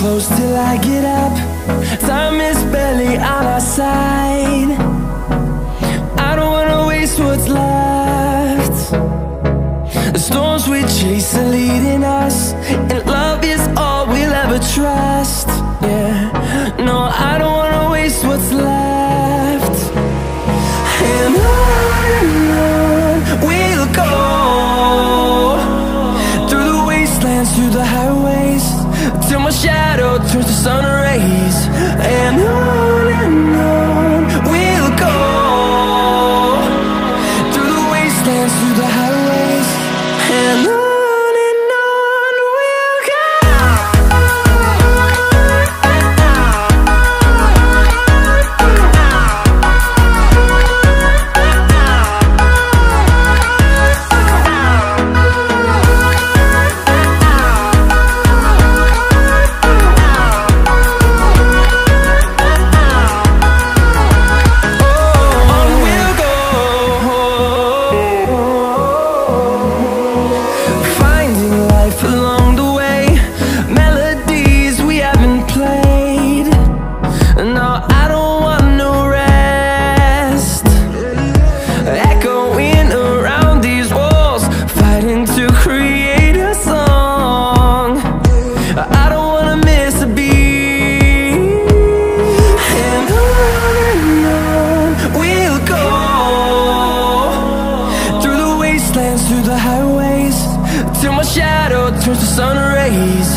close till I get up. Time is barely on our side. I don't wanna waste what's left. The storms we chase are leading us, and love is all we'll ever trust. Yeah, no, I don't wanna waste what's left. And on we'll go, through the wastelands, through the highways, till my shadow turns to sun rays. And on we'll go, through the wastelands, through the highways, and on we'll go. Along the way, melodies we haven't played. No, I don't want no rest. Echoing around these walls, fighting to create a song. I don't wanna miss a beat. And on we'll go, through the wastelands, through the highways, till my shadow turns to sun rays.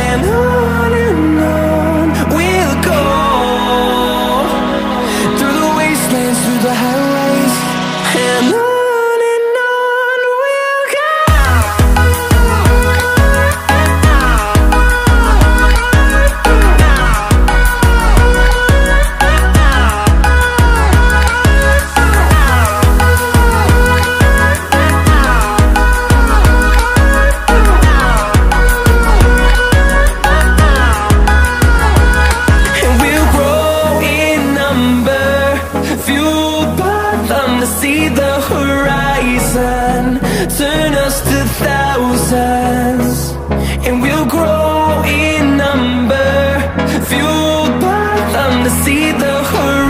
And on we'll go, through the wastelands, through the highways, and on we'll go. See the horizon, turn us to thousands, and we'll grow in number, fueled by them to see the horizon.